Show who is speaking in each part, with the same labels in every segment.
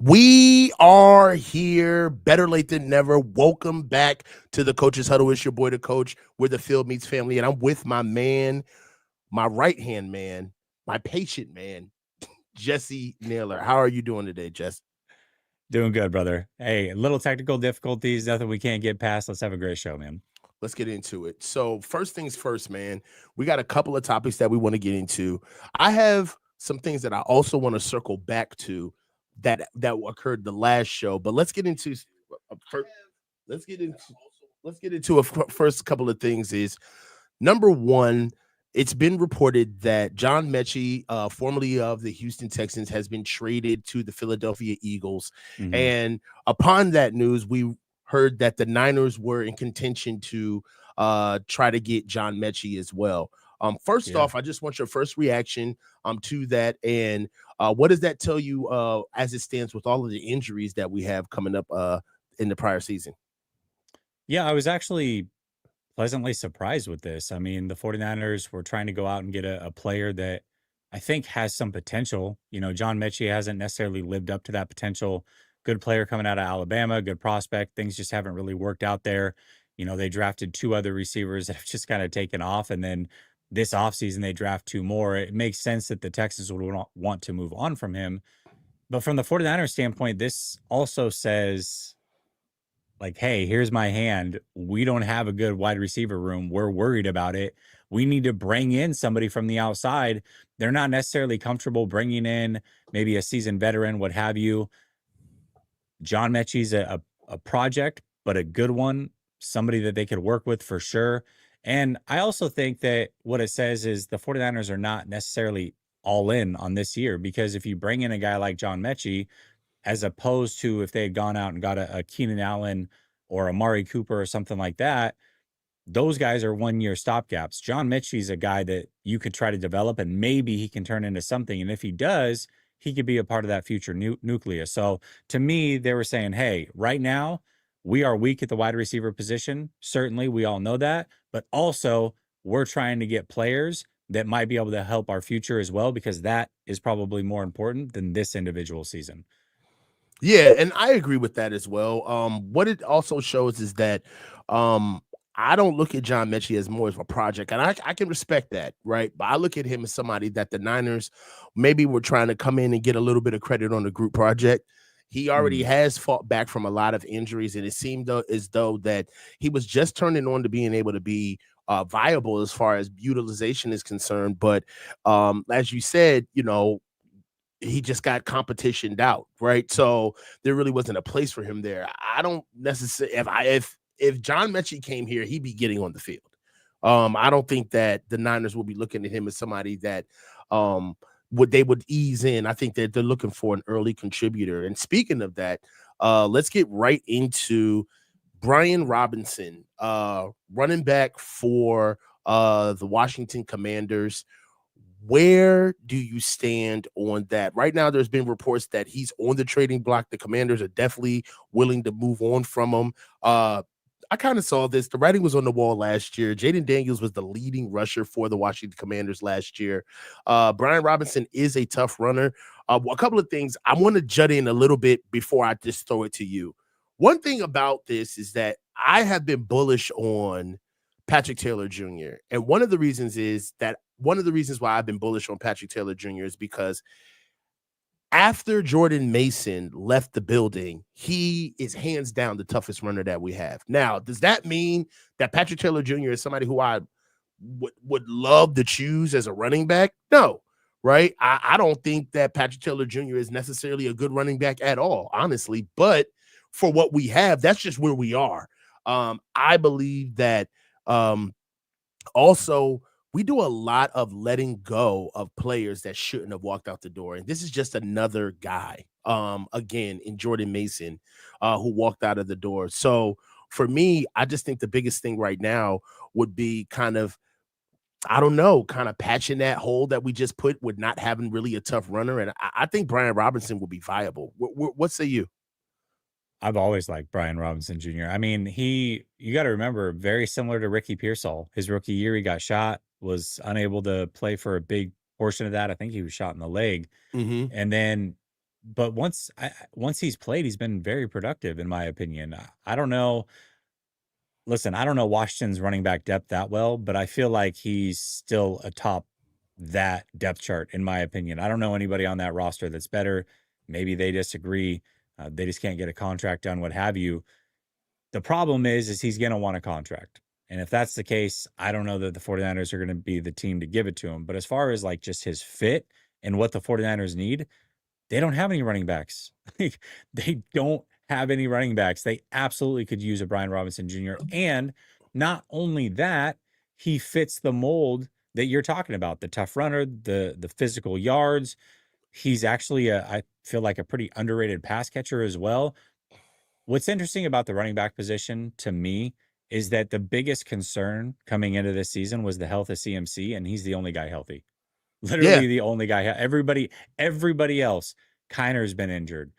Speaker 1: We are here, better late than never. Welcome back to the Coach's Huddle. It's your boy, the coach, where the field meets family. And I'm with my man, my right hand man, my patient man, Jesse Naylor. How are you doing today, Jess?
Speaker 2: Doing good, brother. Hey, little technical difficulties, nothing we can't get past. Let's have a great show, man.
Speaker 1: Let's get into it. So, first things first, man, we got a couple of topics that we want to get into. I have some things that I also want to circle back to that occurred the last show, but first, let's get into first couple of things is number one. It's been reported that John Mechie, formerly of the Houston Texans, has been traded to the Philadelphia Eagles.
Speaker 2: Hmm.
Speaker 1: And upon that news, we heard that the Niners were in contention to try to get John Mechie as well. First
Speaker 2: Yeah.
Speaker 1: off, I just want your first reaction to that, and what does that tell you as it stands with all of the injuries that we have coming up in the prior season?
Speaker 2: Yeah, I was actually pleasantly surprised with this. I mean, the 49ers were trying to go out and get a player that I think has some potential. John Mechie hasn't necessarily lived up to that potential. Good player coming out of Alabama, good prospect. Things just haven't really worked out there. They drafted two other receivers that have just kind of taken off. And then this offseason, they draft two more. It makes sense that the Texans would want to move on from him. But from the 49ers standpoint, this also says, like, hey, here's my hand. We don't have a good wide receiver room. We're worried about it. We need to bring in somebody from the outside. They're not necessarily comfortable bringing in maybe a seasoned veteran, what have you. John Mechie's a project, but a good one, somebody that they could work with for sure. And I also think that what it says is the 49ers are not necessarily all in on this year, because if you bring in a guy like John Mechie, as opposed to if they had gone out and got a Keenan Allen or a Mari Cooper or something like that, those guys are 1 year stopgaps. John Mitchie's a guy that you could try to develop, and maybe he can turn into something. And if he does, he could be a part of that future nucleus. So to me, they were saying, hey, right now, we are weak at the wide receiver position. Certainly, we all know that. But also, we're trying to get players that might be able to help our future as well, because that is probably more important than this individual season.
Speaker 1: Yeah, and I agree with that as well. What it also shows is that I don't look at John Mechie as more of a project, and I can respect that, right? But I look at him as somebody that the Niners maybe were trying to come in and get a little bit of credit on the group project. He already
Speaker 2: Mm,
Speaker 1: has fought back from a lot of injuries, and it seemed as though that he was just turning on to being able to be viable as far as utilization is concerned. But as you said, he just got competitioned out, right? So there really wasn't a place for him there. I don't necessarily if John Mechie came here, he'd be getting on the field. I don't think that the Niners will be looking at him as somebody that would ease in. I think that they're looking for an early contributor. And speaking of that, let's get right into Brian Robinson, running back for the Washington Commanders. Where do you stand on that? Right now, there's been reports that he's on the trading block. The Commanders are definitely willing to move on from him. I kind of saw this. The writing was on the wall last year. Jaden Daniels was the leading rusher for the Washington Commanders last year. Brian Robinson is a tough runner. A couple of things I want to jut in a little bit before I just throw it to you. One thing about this is that I have been bullish on Patrick Taylor Jr. And one of the reasons why I've been bullish on Patrick Taylor Jr. is because after Jordan Mason left the building, he is hands down the toughest runner that we have. Now, does that mean that Patrick Taylor Jr. is somebody who I would love to choose as a running back? No, right? I don't think that Patrick Taylor Jr. is necessarily a good running back at all, honestly. But for what we have, that's just where we are. I believe that um, also we do a lot of letting go of players that shouldn't have walked out the door. And this is just another guy, again, in Jordan Mason, who walked out of the door. So for me, I just think the biggest thing right now would be kind of, I don't know, kind of patching that hole that we just put with not having really a tough runner. And I think Brian Robinson will be viable. What say you?
Speaker 2: I've always liked Brian Robinson Jr. I mean, you got to remember, very similar to Ricky Pearsall. His rookie year, he got shot, was unable to play for a big portion of that. I think he was shot in the leg.
Speaker 1: Mm-hmm.
Speaker 2: And then but once he's played, he's been very productive, in my opinion. I don't know. Listen, I don't know Washington's running back depth that well, but I feel like he's still atop that depth chart, in my opinion. I don't know anybody on that roster that's better. Maybe they disagree. They just can't get a contract done, what have you. The problem is he's going to want a contract. And if that's the case, I don't know that the 49ers are going to be the team to give it to him. But as far as like just his fit and what the 49ers need, they don't have any running backs. They don't have any running backs. They absolutely could use a Brian Robinson Jr. And not only that, he fits the mold that you're talking about, the tough runner, the physical yards. He's actually I feel like a pretty underrated pass catcher as well. What's interesting about the running back position to me is that the biggest concern coming into this season was the health of CMC, and he's the only guy healthy.
Speaker 1: Yeah.
Speaker 2: Literally the only guy. Everybody else. Kiner's been injured.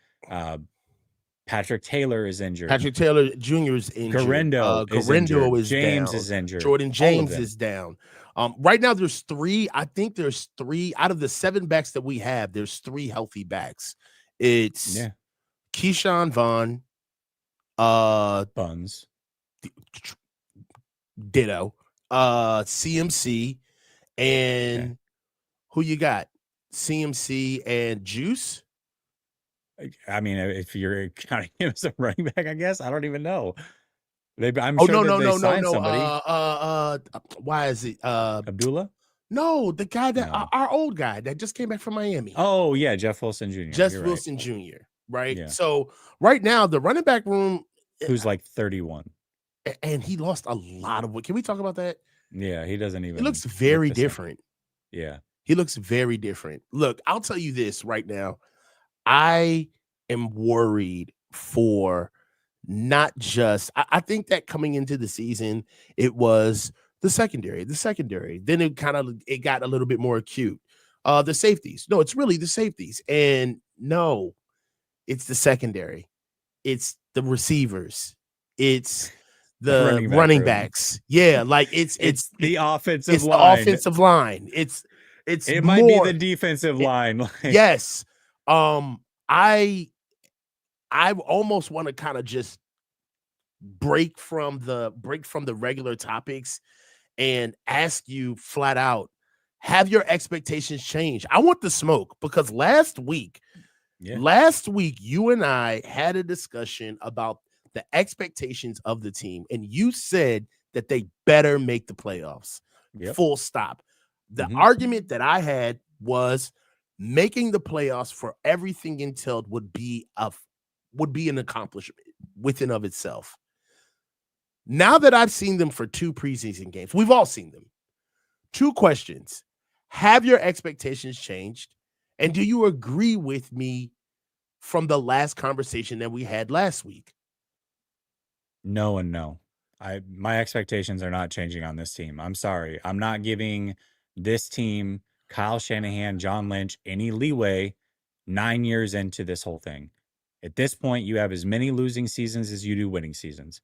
Speaker 2: Patrick Taylor is injured.
Speaker 1: Patrick Taylor Jr. is injured.
Speaker 2: Garendo
Speaker 1: is
Speaker 2: James
Speaker 1: down.
Speaker 2: is injured.
Speaker 1: Jordan James is down. Right now, there's three. I think there's three out of the 7 backs that we have. There's 3 healthy backs. It's Keyshawn Vaughn,
Speaker 2: Buns,
Speaker 1: ditto, CMC, and who you got? CMC and Juice.
Speaker 2: I mean, if you're counting him as a running back, I guess I don't even know. I'm
Speaker 1: Oh,
Speaker 2: sure
Speaker 1: no.
Speaker 2: somebody.
Speaker 1: Why is it
Speaker 2: Abdullah?
Speaker 1: No, the guy that our old guy that just came back from Miami.
Speaker 2: Oh yeah, Jeff Wilson Jr.
Speaker 1: Jeff Wilson Jr. Right.
Speaker 2: Yeah.
Speaker 1: So right now the running back room,
Speaker 2: who's like 31,
Speaker 1: and he lost a lot of weight. Can we talk about that?
Speaker 2: Yeah, he doesn't even.
Speaker 1: He looks very different.
Speaker 2: Yeah,
Speaker 1: he looks very different. Look, I'll tell you this right now. I am worried for not just. I think that coming into the season, it was the secondary. Then it got a little bit more acute. The safeties. No, it's really the safeties. And no, it's the secondary. It's the receivers. It's the running backs. Yeah, like it's
Speaker 2: the offensive
Speaker 1: it's
Speaker 2: line.
Speaker 1: The offensive line. It
Speaker 2: might be the defensive line.
Speaker 1: Yes. I almost want to kind of just break from the regular topics and ask you flat out, have your expectations changed? I want the smoke, because last week you and I had a discussion about the expectations of the team, and you said that they better make the playoffs. Full stop. The argument that I had was making the playoffs for everything entailed would be an accomplishment within of itself. Now that I've seen them for 2 preseason games, we've all seen them. 2 questions. Have your expectations changed? And do you agree with me from the last conversation that we had last week?
Speaker 2: No and no. My expectations are not changing on this team. I'm sorry. I'm not giving this team, Kyle Shanahan, John Lynch, any leeway 9 years into this whole thing. At this point, you have as many losing seasons as you do winning seasons.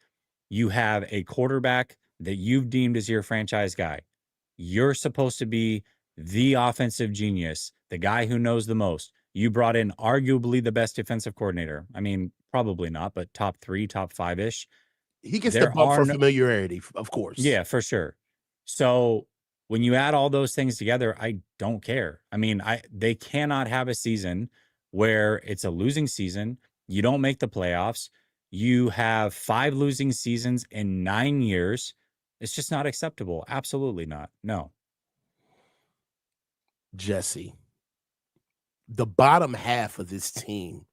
Speaker 2: You have a quarterback that you've deemed as your franchise guy. You're supposed to be the offensive genius, the guy who knows the most. You brought in arguably the best defensive coordinator. I mean, probably not, but top 3, top 5-ish.
Speaker 1: He gets the bump for familiarity, of course.
Speaker 2: Yeah, for sure. So when you add all those things together, I don't care. I mean, they cannot have a season where it's a losing season. You don't make the playoffs. You have 5 losing seasons in 9 years. It's just not acceptable. Absolutely not. No.
Speaker 1: Jesse, the bottom half of this team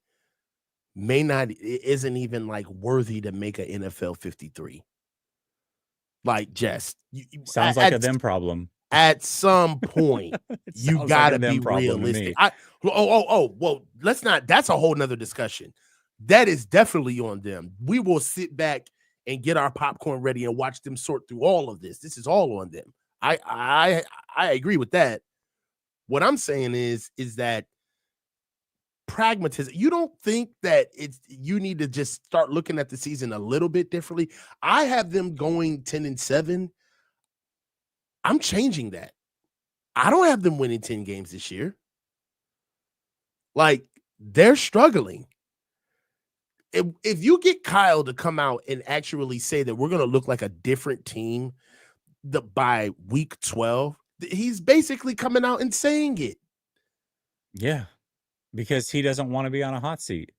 Speaker 1: isn't even like worthy to make an NFL 53. Like, just
Speaker 2: sounds like a them problem.
Speaker 1: At some point, you gotta be realistic. Well, let's not. That's a whole nother discussion. That is definitely on them. We will sit back and get our popcorn ready and watch them sort through all of this. This is all on them. I agree with that. What I'm saying is that pragmatism. You don't think that you need to just start looking at the season a little bit differently? I have them going 10-7. I'm changing that. I don't have them winning 10 games this year. Like, they're struggling. If you get Kyle to come out and actually say that we're going to look like a different team by week 12, he's basically coming out and saying it.
Speaker 2: Yeah, because he doesn't want to be on a hot seat.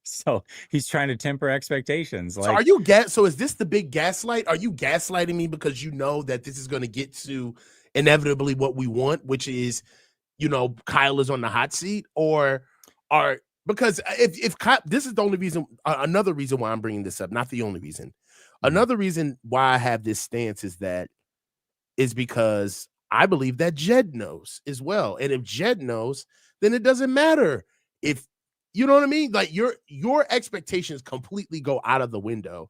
Speaker 2: So he's trying to temper expectations.
Speaker 1: So are you so is this the big gaslight? Are you gaslighting me because you know that this is going to get to inevitably what we want, which is, Kyle is on the hot seat? Or because if Kyle, this is the only reason, another reason why I'm bringing this up, not the only reason. Another reason why I have this stance is because I believe that Jed knows as well. And if Jed knows, then it doesn't matter if, you know what I mean? Like your expectations completely go out of the window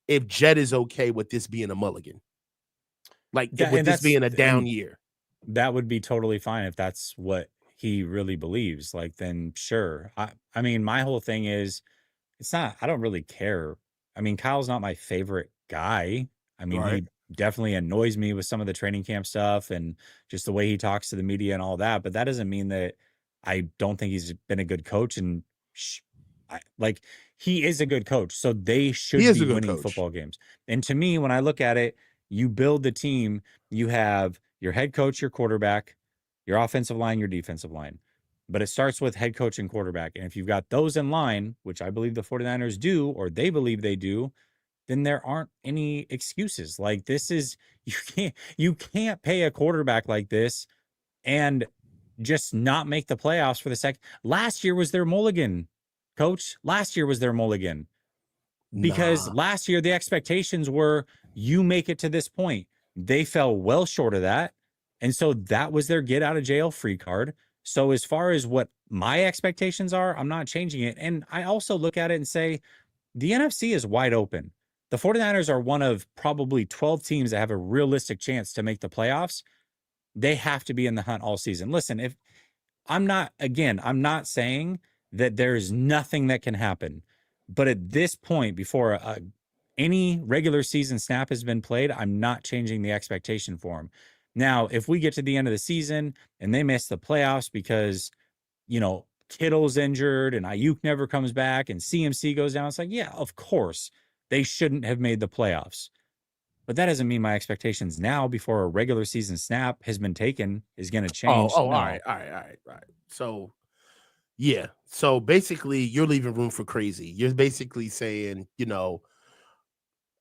Speaker 1: if Jed is okay with this being a mulligan. Like with this being a down year.
Speaker 2: That would be totally fine if that's what he really believes. Like, then sure. I mean, my whole thing is, I don't really care. I mean, Kyle's not my favorite guy. I mean,
Speaker 1: Right.
Speaker 2: he definitely annoys me with some of the training camp stuff and just the way he talks to the media and all that. But that doesn't mean that I don't think he's been a good coach. And he is a good coach. So they should be winning football games. And to me, when I look at it, you build the team, you have your head coach, your quarterback, your offensive line, your defensive line. But it starts with head coach and quarterback. And if you've got those in line, which I believe the 49ers do, or they believe they do, then there aren't any excuses. Like, this is, you can't pay a quarterback like this and just not make the playoffs for the second. Last year was their mulligan, coach. Last year was their mulligan. Because last year the expectations were you make it to this point. They fell well short of that. And so that was their get out of jail free card. So as far as what my expectations are, I'm not changing it. And I also look at it and say, the NFC is wide open. The 49ers are one of probably 12 teams that have a realistic chance to make the playoffs. They have to be in the hunt all season. Listen, if I'm not saying that there's nothing that can happen. But at this point, before any regular season snap has been played, I'm not changing the expectation for them. Now, if we get to the end of the season and they miss the playoffs because, Kittle's injured and Ayuk never comes back and CMC goes down, it's like, yeah, of course, they shouldn't have made the playoffs. But that doesn't mean my expectations now, before a regular season snap has been taken, is going to change.
Speaker 1: No. All right. So, yeah. So basically, you're leaving room for crazy. You're basically saying,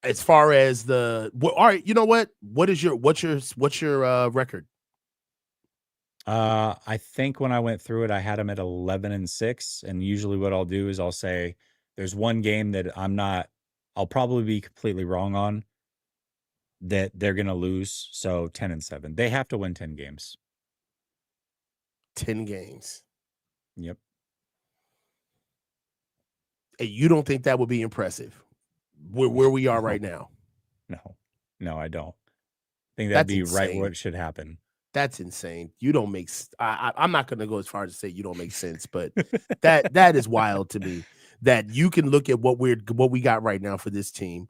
Speaker 1: as far as all right, you know what? What's your record?
Speaker 2: I think when I went through it, I had them at 11-6. And usually what I'll do is I'll say there's one game that I'll probably be completely wrong on, that they're going to lose. So 10-7. They have to win 10 games.
Speaker 1: 10 games.
Speaker 2: Yep.
Speaker 1: And you don't think that would be impressive where we are right now?
Speaker 2: No, I don't. I think that'd be right where it should happen.
Speaker 1: That's insane. You don't make. I'm not going to go as far as to say you don't make sense, but that is wild to me. That you can look at what we got right now for this team.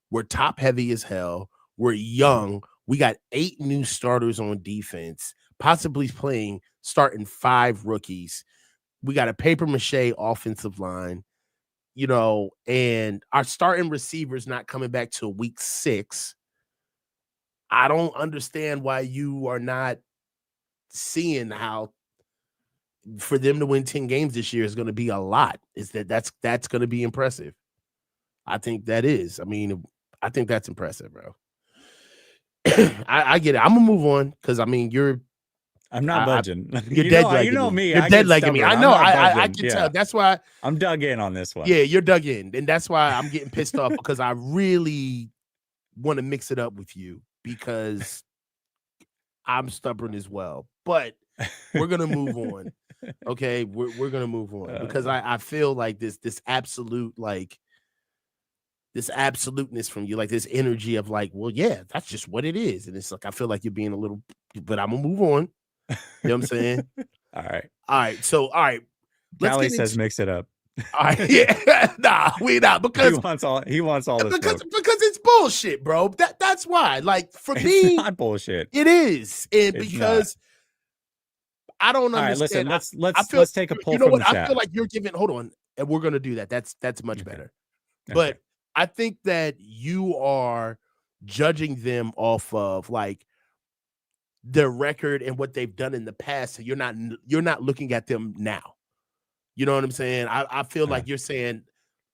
Speaker 1: We're top heavy as hell. We're young. We got 8 new starters on defense, possibly starting 5 rookies. We got a paper mache offensive line, and our starting receivers not coming back till week 6. I don't understand why you are not seeing how for them to win 10 games this year is going to be a lot. That's going to be impressive. I think that is. I mean, I think that's impressive, bro. I get it. I'm gonna move on because I'm
Speaker 2: not budging.
Speaker 1: You're dead legging me. You're dead legging me. I know. I can tell. That's why
Speaker 2: I'm dug in on this one.
Speaker 1: Yeah, you're dug in, and that's why I'm getting pissed off because I really want to mix it up with you because I'm stubborn as well. But we're gonna move on. Okay, we're gonna move on because I feel like this absolute this absoluteness from you, like this energy of like, well, yeah, that's just what it is. And it's like, I feel like you're being a little, but I'm gonna move on. You know what I'm saying?
Speaker 2: All
Speaker 1: right. So, all right.
Speaker 2: Callie says mix it up.
Speaker 1: All right. Yeah. Nah, we not because
Speaker 2: he wants all this
Speaker 1: because it's bullshit, bro. That's why. Like for me,
Speaker 2: it's not bullshit.
Speaker 1: It is. And because I don't
Speaker 2: All right, listen,
Speaker 1: understand.
Speaker 2: let's
Speaker 1: I
Speaker 2: let's
Speaker 1: feel
Speaker 2: let's take a poll
Speaker 1: you know
Speaker 2: from
Speaker 1: what?
Speaker 2: the
Speaker 1: I feel
Speaker 2: chat.
Speaker 1: like you're giving hold on, and we're gonna do that. That's much
Speaker 2: Okay.
Speaker 1: better.
Speaker 2: Okay.
Speaker 1: But I think that you are judging them off of like their record and what they've done in the past. So you're not looking at them now. You know what I'm saying? I feel
Speaker 2: Uh,
Speaker 1: like you're saying,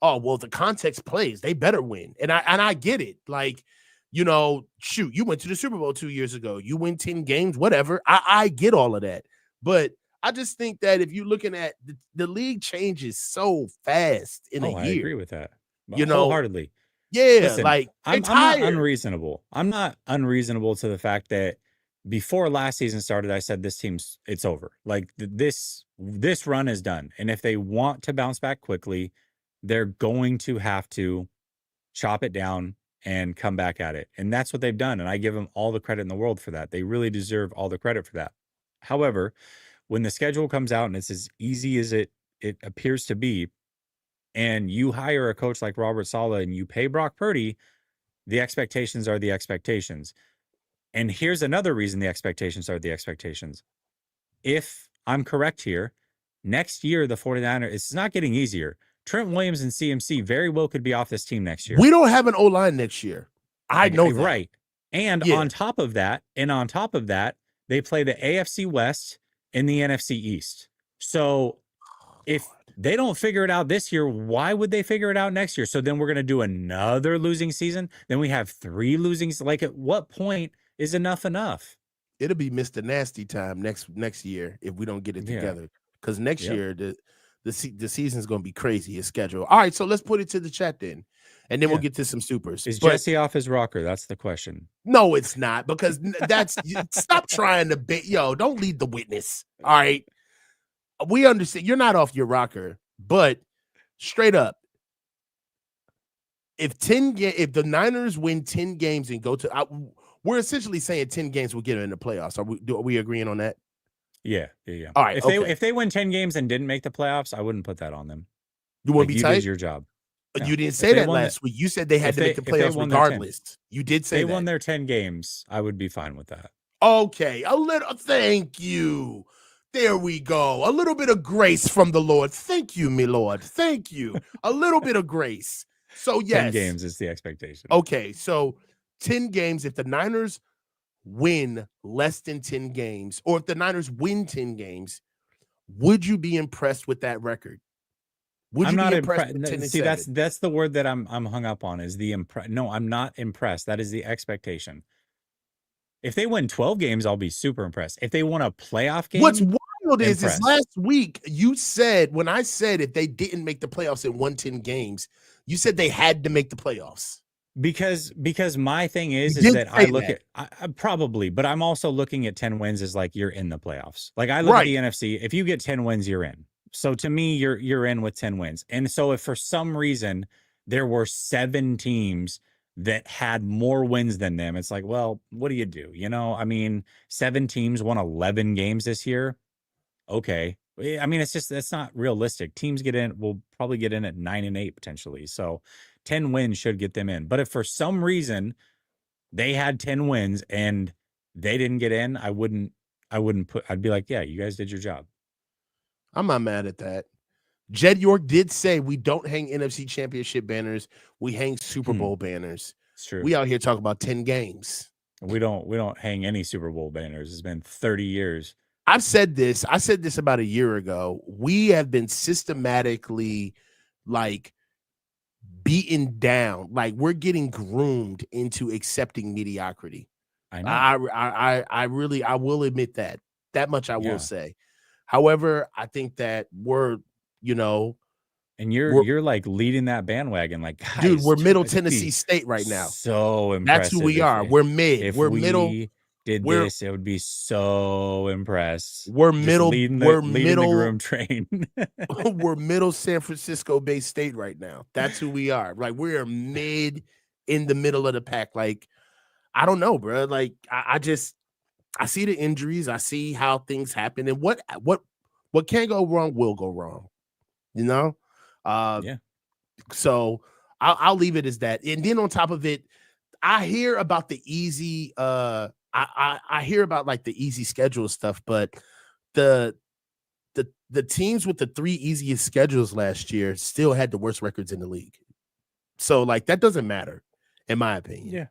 Speaker 1: oh, well, the context plays, they better win. And I get it. Like, you know, shoot, you went to the Super Bowl 2 years ago. You win 10 games, whatever. I get all of that. But I just think that if you're looking at the league changes so fast in a
Speaker 2: oh, I
Speaker 1: year,
Speaker 2: agree with that.
Speaker 1: you know,
Speaker 2: Wholeheartedly.
Speaker 1: yeah,
Speaker 2: Listen,
Speaker 1: like they're
Speaker 2: I'm not
Speaker 1: tired.
Speaker 2: unreasonable. I'm not unreasonable to the fact that before last season started, I said this team's it's over. Like this run is done. And if they want to bounce back quickly, they're going to have to chop it down and come back at it. And that's what they've done. And I give them all the credit in the world for that. They really deserve all the credit for that. However, when the schedule comes out and it's as easy as it appears to be, and you hire a coach like Robert Saleh and you pay Brock Purdy, the expectations are the expectations. And here's another reason the expectations are the expectations. If I'm correct here, next year, the 49ers, it's not getting easier. Trent Williams and CMC very well could be off this team next year.
Speaker 1: We don't have an O-line next year. I know that.
Speaker 2: Right. And
Speaker 1: Yeah.
Speaker 2: on top of that, they play the AFC West and the NFC East. So if they don't figure it out this year, why would they figure it out next year? So then we're going to do another losing season. Then we have 3 losing. Like, at what point is enough enough?
Speaker 1: It'll be Mr. Nasty time next year if we don't get it together. Because next year the season's going to be crazy. His schedule. All right, so let's put it to the chat then, and then we'll get to some supers.
Speaker 2: Is Jesse off his rocker? That's the question.
Speaker 1: No, it's not, because that's stop trying to bait. Yo, don't lead the witness. All right, we understand you're not off your rocker, but straight up, if the Niners win 10 games and go to, we're essentially saying 10 games will get them in the playoffs. Are we agreeing on that?
Speaker 2: Yeah.
Speaker 1: All right.
Speaker 2: If they win 10 games and didn't make the playoffs, I wouldn't put that on them.
Speaker 1: You want to be
Speaker 2: you
Speaker 1: tight?
Speaker 2: did your job.
Speaker 1: No. You didn't say that last week. You said they had to make the playoffs regardless. You did say
Speaker 2: they won their 10 games. I would be fine with that.
Speaker 1: Okay. Thank you. There we go. A little bit of grace from the Lord. Thank you, my Lord. Thank you. A little bit of grace. So, yes.
Speaker 2: 10 games is the expectation.
Speaker 1: Okay. So, 10 games. If the Niners win less than 10 games, or if the Niners win 10 games, would you be impressed with that record?
Speaker 2: Would you be impressed with 10 and 7? That's the word that I'm hung up on, is the No, I'm not impressed. That is the expectation. If they win 12 games, I'll be super impressed. If they won a playoff game,
Speaker 1: what's wild is last week you said, when I said if they didn't make the playoffs and won 10 games, you said they had to make the playoffs.
Speaker 2: Because my thing is that I look at I probably, but I'm also looking at 10 wins as like you're in the playoffs. Like, I look at the NFC, if you get 10 wins, you're in. So to me, you're in with 10 wins. And so if for some reason there were 7 teams that had more wins than them, it's like, well, what do you do? You know, I mean, 7 teams won 11 games this year. Okay. I mean, that's not realistic. Teams will probably get in at 9-8 potentially. So 10 wins should get them in. But if for some reason they had 10 wins and they didn't get in, I'd be like, yeah, you guys did your job.
Speaker 1: I'm not mad at that. Jed York did say we don't hang NFC Championship banners. We hang Super Bowl banners.
Speaker 2: It's true.
Speaker 1: We out here talking about 10 games.
Speaker 2: We don't hang any Super Bowl banners. It's been 30 years.
Speaker 1: I said this about a year ago. We have been systematically like beaten down. Like, we're getting groomed into accepting mediocrity.
Speaker 2: I know.
Speaker 1: I will admit that. That much I will say. However, I think that we're,
Speaker 2: and you're like leading that bandwagon, like, guys,
Speaker 1: dude, we're Middle Tennessee State right now.
Speaker 2: So impressive.
Speaker 1: That's who we are. We're mid. We're middle.
Speaker 2: Did this, it would be so impressed.
Speaker 1: We're middle.
Speaker 2: Leading
Speaker 1: we're
Speaker 2: the
Speaker 1: middle
Speaker 2: groom train.
Speaker 1: We're middle San Francisco Bay State right now. That's who we are. Like, we are mid, in the middle of the pack. Like, I don't know, bro. Like, I see the injuries. I see how things happen, and what can go wrong will go wrong. So I'll leave it as that. And then on top of it, I hear about the easy. I hear about like the easy schedule stuff, but the the teams with the 3 easiest schedules last year still had the worst records in the league. So like that doesn't matter, in my opinion.
Speaker 2: Yeah.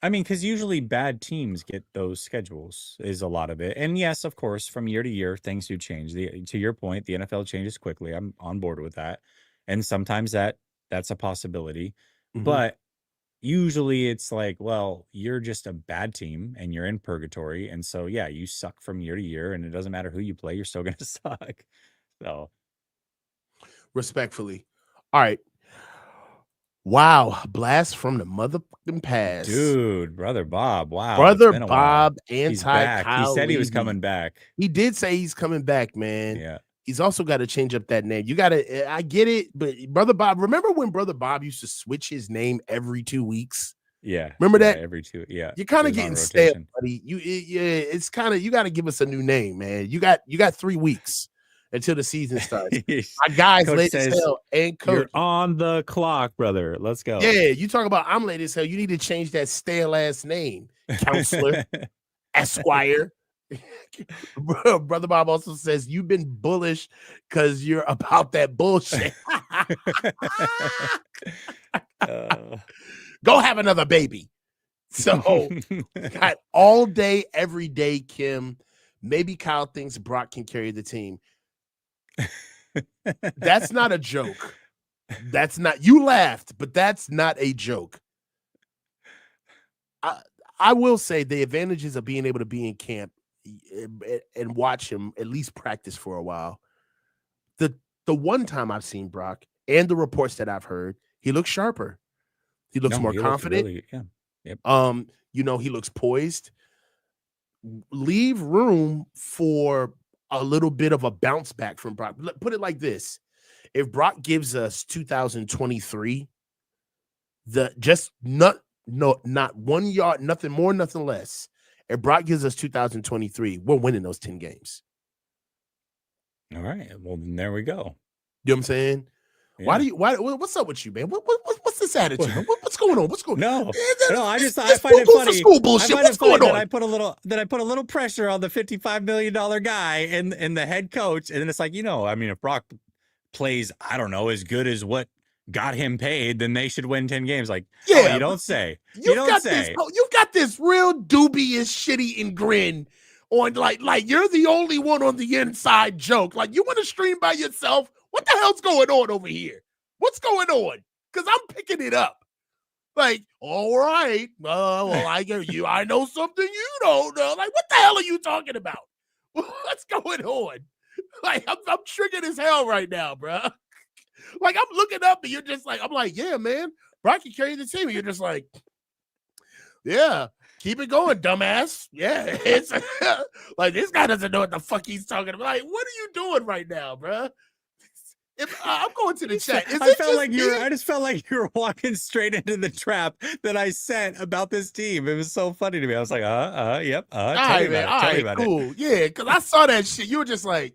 Speaker 2: I mean, because usually bad teams get those schedules is a lot of it. And yes, of course, from year to year, things do change. To your point, the NFL changes quickly. I'm on board with that. And sometimes that's a possibility.
Speaker 1: Mhm.
Speaker 2: But usually it's like, well, you're just a bad team and you're in purgatory. And so, yeah, you suck from year to year. And it doesn't matter who you play, you're still going to suck. So,
Speaker 1: Respectfully. All right. Wow, blast from the motherfucking past.
Speaker 2: dude, Brother Bob. Wow.
Speaker 1: Brother
Speaker 2: it's been a while.
Speaker 1: Bob,
Speaker 2: He's back. He
Speaker 1: anti-Kyle
Speaker 2: said he was
Speaker 1: Levy.
Speaker 2: coming back.
Speaker 1: He did say he's coming back, man.
Speaker 2: Yeah.
Speaker 1: He's also got to change up that name. You got to, I get it, but Brother Bob, remember when Brother Bob used to switch his name every 2 weeks?
Speaker 2: Yeah.
Speaker 1: Remember
Speaker 2: yeah,
Speaker 1: that?
Speaker 2: every 2. Yeah.
Speaker 1: You're kind
Speaker 2: It
Speaker 1: of
Speaker 2: was on
Speaker 1: getting stale,
Speaker 2: rotation.
Speaker 1: buddy. It's kind of, you got to give us a new name, man. You got 3 weeks until the season starts. My guy's
Speaker 2: Coach
Speaker 1: late as
Speaker 2: says,
Speaker 1: hell, and
Speaker 2: You're
Speaker 1: coach.
Speaker 2: on the clock, brother. Let's go.
Speaker 1: Yeah, you talk about I'm late as hell. You need to change that stale ass name, counselor, Esquire. Brother Bob also says you've been bullish because you're about that bullshit. Go have another baby. So got all day, every day, Kim. Maybe Kyle thinks Brock can carry the team. That's not a joke. That's not, you laughed, but that's not a joke. I will say the advantages of being able to be in camp and watch him at least practice for a while. The one time I've seen Brock and the reports that I've heard, he looks sharper. He looks more confident.
Speaker 2: Really, yeah. Yep.
Speaker 1: He looks poised. Leave room for a little bit of a bounce back from Brock. Put it like this. If Brock gives us 2023, not 1 yard, nothing more, nothing less. If Brock gives us 2023, we're winning those 10 games.
Speaker 2: All right. Well, then there we go.
Speaker 1: You know what I'm saying? Yeah. What's up with you, man? What's this attitude? What's going on? What's going on?
Speaker 2: No, I find it funny.
Speaker 1: School bullshit. What's going on?
Speaker 2: That I put a little pressure on the $55 million guy and the head coach. And then it's like, if Brock plays, I don't know, as good as what got him paid, then they should win 10 games. Like, yeah, you don't say. You've
Speaker 1: got this real dubious shit-eating grin on like you're the only one on the inside joke. Like, you want to stream by yourself? What the hell's going on over here? What's going on? Because I'm picking it up. Like, all right, well, I know something you don't know. Like, what the hell are you talking about? What's going on? Like, I'm triggered as hell right now, bro. Like, I'm looking up and you're just like, I'm like, yeah, man, Brock can carry the team. And you're just like, yeah, keep it going, dumbass. Yeah, it's like this guy doesn't know what the fuck he's talking about. Like, what are you doing right now, bro? I'm going to the chat.
Speaker 2: I just felt like you were walking straight into the trap that I set about this team. It was so funny to me. I was like, yep. Tell me about it.
Speaker 1: Cool. Yeah, because I saw that shit. You were just like,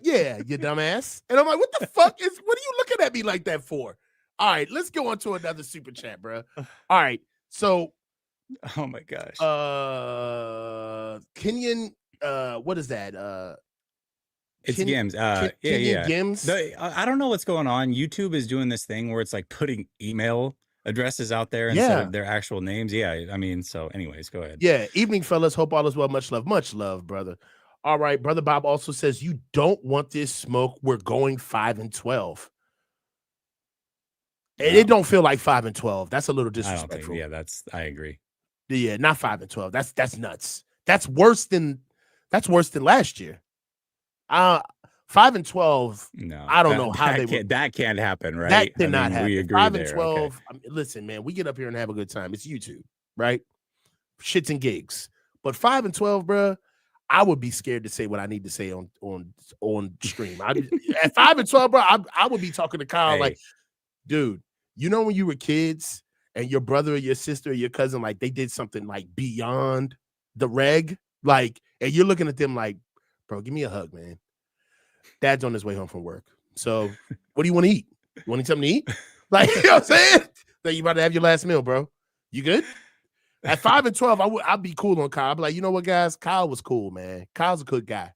Speaker 1: yeah, you dumbass. And I'm like, what the fuck what are you looking at me like that for? All right, let's go on to another super chat, bro. All right, so.
Speaker 2: Oh my gosh.
Speaker 1: Kenyon, what is that?
Speaker 2: It's Gims.
Speaker 1: Gims.
Speaker 2: I don't know what's going on. YouTube is doing this thing where it's like putting email addresses out there instead of their actual names. Yeah, I mean, so anyways, go ahead.
Speaker 1: Yeah, evening, fellas. Hope all is well. Much love, brother. All right, Brother Bob also says you don't want this smoke. We're going 5-12. And it don't feel like 5-12. That's a little disrespectful.
Speaker 2: I agree.
Speaker 1: Yeah, not 5-12. That's nuts. That's worse than last year. 5-12.
Speaker 2: No,
Speaker 1: I don't know how
Speaker 2: that can't happen, right?
Speaker 1: That cannot happen.
Speaker 2: We agree
Speaker 1: 5-12.
Speaker 2: Okay.
Speaker 1: Listen, man, we get up here and have a good time. It's YouTube, right? Shits and gigs. But 5-12, bro, I would be scared to say what I need to say on stream. At 5-12, bro, I would be talking to Kyle like, dude, when you were kids and your brother or your sister or your cousin, like they did something like beyond the reg, like, and you're looking at them like, bro, give me a hug, man. Dad's on his way home from work. So what do you want to eat? You want something to eat? Like, you know what I'm saying? Like, you about to have your last meal, bro. You good? At 5-12, I'd be cool on Kyle. I'd be like, you know what, guys? Kyle was cool, man. Kyle's a good guy.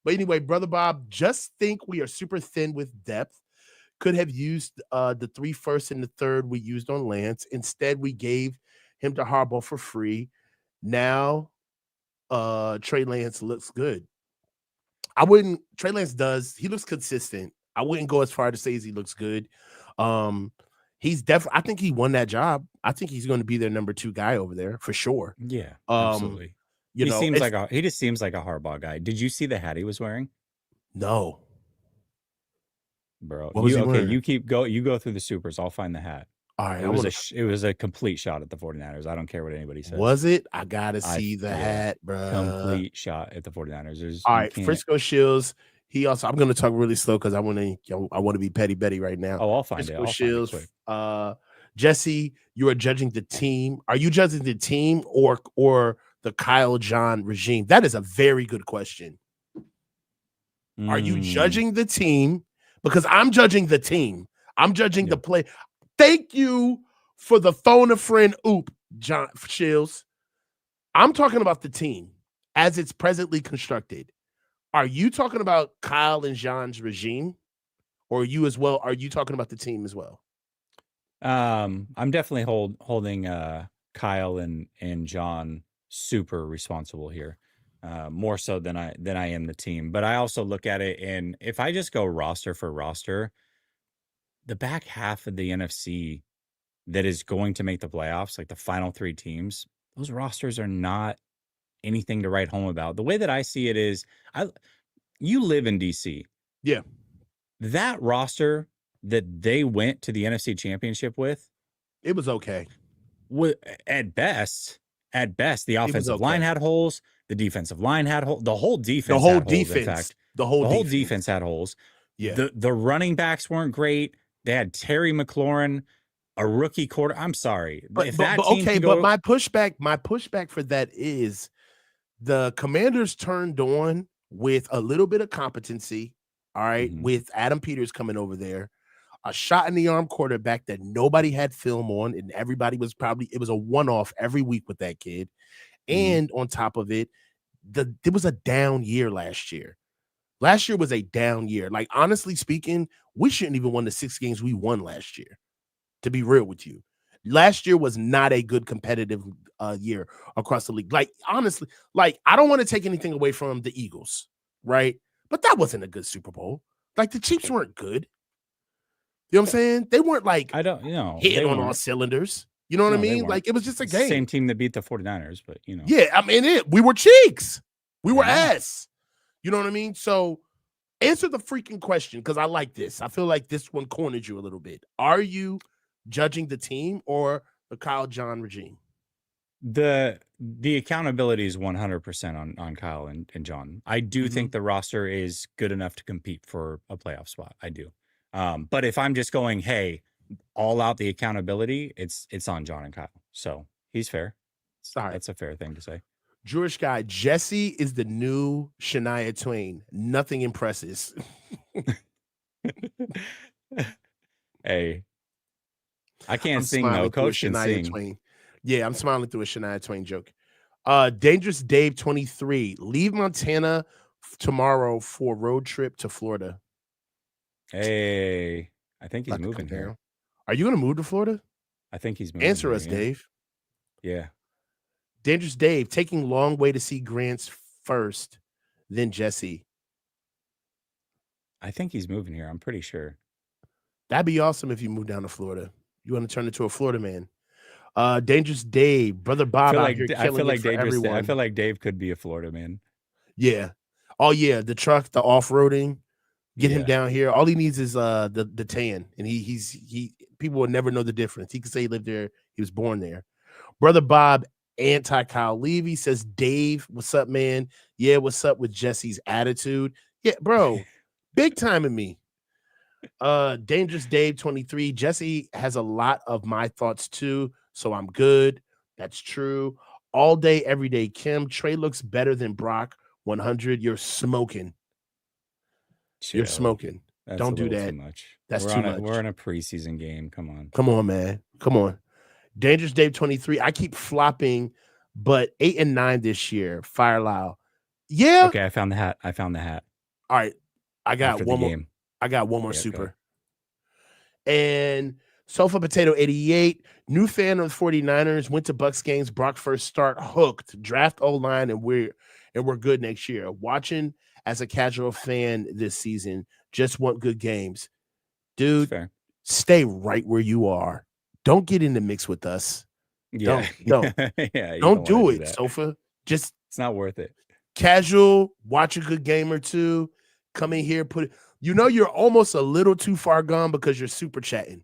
Speaker 1: But anyway, Brother Bob, just think we are super thin with depth. Could have used the 3 firsts and the third we used on Lance. Instead, we gave him to Harbaugh for free. Now, Trey Lance looks good. Trey Lance does. He looks consistent. I wouldn't go as far to say as he looks good. He's definitely, I think he won that job. I think he's going to be their number 2 guy over there for sure.
Speaker 2: Yeah,
Speaker 1: Um,
Speaker 2: absolutely.
Speaker 1: you
Speaker 2: He
Speaker 1: know,
Speaker 2: seems like he just seems like a Harbaugh guy. Did you see the hat he was wearing?
Speaker 1: no.
Speaker 2: Bro,
Speaker 1: What was he
Speaker 2: okay,
Speaker 1: wearing?
Speaker 2: you go through the supers. I'll find the hat.
Speaker 1: All right,
Speaker 2: It was a complete shot at the 49ers. I don't care what anybody says.
Speaker 1: Was it? I gotta see the hat, bro.
Speaker 2: Complete shot at the 49ers.
Speaker 1: All right, Frisco Shields. He also, I'm gonna talk really slow because I want to be petty Betty right now.
Speaker 2: Oh, I'll find
Speaker 1: Frisco
Speaker 2: it.
Speaker 1: Shields,
Speaker 2: Find it quick.
Speaker 1: Jesse, you are judging the team. Are you judging the team or the Kyle John regime? That is a very good question. Are you judging the team? Because I'm judging the team. I'm judging the play. Thank you for the phone a friend oop, John Shields. I'm talking about the team as it's presently constructed. Are you talking about Kyle and John's regime? Or you as well? Are you talking about the team as well?
Speaker 2: I'm definitely holding Kyle and John super responsible here. More so than I am the team. But I also look at it, and if I just go roster for roster, the back half of the NFC that is going to make the playoffs, like the final 3 teams, those rosters are not anything to write home about. The way that I see it is, you live in DC.
Speaker 1: Yeah.
Speaker 2: That roster that they went to the NFC Championship with,
Speaker 1: it was okay.
Speaker 2: At best, the offensive line had holes. The defensive line had holes. The whole defense had holes, in fact. The whole defense had holes.
Speaker 1: Yeah.
Speaker 2: The running backs weren't great. They had Terry McLaurin, a rookie quarter. I'm sorry.
Speaker 1: But my pushback for that is the Commanders turned on with a little bit of competency, all right, with Adam Peters coming over there. A shot in the arm quarterback that nobody had film on, and everybody was it was a one-off every week with that kid. And on top of it, it was a down year last year. Last year was a down year. Like, honestly speaking, we shouldn't even won the 6 games we won last year, to be real with you. Last year was not a good competitive year across the league. Like, honestly, like, I don't want to take anything away from the Eagles, right? But that wasn't a good Super Bowl. Like, the Chiefs weren't good. You know what I'm saying? They weren't like hitting on all cylinders. You know what I mean? Like, it was just a game.
Speaker 2: Same team that beat the 49ers, but
Speaker 1: Yeah, I mean, we were cheeks. We were ass. You know what I mean? So answer the freaking question, because I like this. I feel like this one cornered you a little bit. Are you judging the team or the Kyle John regime?
Speaker 2: The accountability is 100% on Kyle and John. I do think the roster is good enough to compete for a playoff spot. I do. But if I'm just going, hey, all out the accountability, it's on John and Kyle. So he's fair. That's a fair thing to say.
Speaker 1: Jewish guy, Jesse is the new Shania Twain. Nothing impresses.
Speaker 2: Hey, I can't sing though. Coach can sing.
Speaker 1: Twain. Yeah, I'm smiling through a Shania Twain joke. Dangerous Dave 23. Leave Montana tomorrow for road trip to Florida.
Speaker 2: Hey, I think he's moving here.
Speaker 1: Are you going to move to Florida?
Speaker 2: I think he's moving.
Speaker 1: Answer us, Dave.
Speaker 2: Yeah.
Speaker 1: Dangerous Dave, taking long way to see Grants first, then Jesse.
Speaker 2: I think he's moving here. I'm pretty sure.
Speaker 1: That'd be awesome if you moved down to Florida. You want to turn into a Florida man. Dangerous Dave, Brother Bob out here killing it for everyone.
Speaker 2: I feel like Dave could be a Florida man.
Speaker 1: Yeah. Oh, yeah. The truck, the off-roading. Get him down here. All he needs is the tan, and he people will never know the difference. He could say he lived there, he was born there. Brother Bob, anti-Kyle Levy, says, Dave, what's up, man? Yeah, what's up with Jesse's attitude? Yeah, bro, big time in me. Dangerous Dave 23. Jesse has a lot of my thoughts too, so I'm good. That's true. All day, every day. Kim, Trey looks better than Brock. 100. You're smoking.
Speaker 2: Chill.
Speaker 1: You're smoking. Don't do that.
Speaker 2: Too much.
Speaker 1: That's too much.
Speaker 2: We're in a preseason game. Come on.
Speaker 1: Come on, man. Come on. Dangerous Dave 23. I keep flopping, but 8 and 9 this year. Fire Lau. Yeah.
Speaker 2: Okay, I found the hat. I found the hat
Speaker 1: All right. I got
Speaker 2: after the
Speaker 1: one more.
Speaker 2: game.
Speaker 1: I got one more
Speaker 2: Yeah, go ahead.
Speaker 1: super. And Sofa Potato 88, new fan of the 49ers, went to Bucks games, Brock first start, hooked, draft O-line, and we're good next year. Watching as a casual fan this season, just want good games.
Speaker 2: It's
Speaker 1: Dude,
Speaker 2: fair.
Speaker 1: stay right where you are. Don't get in the mix with us.
Speaker 2: Yeah.
Speaker 1: Don't.
Speaker 2: Yeah, you
Speaker 1: Don't do
Speaker 2: wanna
Speaker 1: it,
Speaker 2: that.
Speaker 1: Sofa. Just
Speaker 2: It's not worth it.
Speaker 1: casual, watch a good game or two, come in here, put it. You know you're almost a little too far gone because you're super chatting.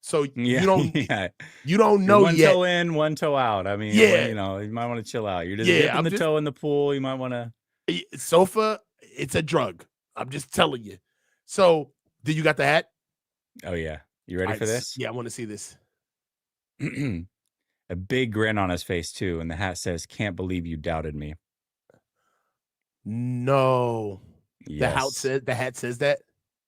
Speaker 1: So
Speaker 2: Yeah, yeah.
Speaker 1: you don't
Speaker 2: You're
Speaker 1: know
Speaker 2: one
Speaker 1: yet.
Speaker 2: toe in, one toe out. I mean,
Speaker 1: Yeah.
Speaker 2: you know, you might want to chill out. You're just
Speaker 1: Yeah,
Speaker 2: dipping the toe in the pool. You might want to.
Speaker 1: Sofa, it's a drug. I'm just telling you. So, do you got the hat?
Speaker 2: Oh yeah, you ready for this?
Speaker 1: Yeah, I want to see this.
Speaker 2: A big grin on his face too, and the hat says, "Can't believe you doubted me."
Speaker 1: No.
Speaker 2: Yes.
Speaker 1: The hat says that.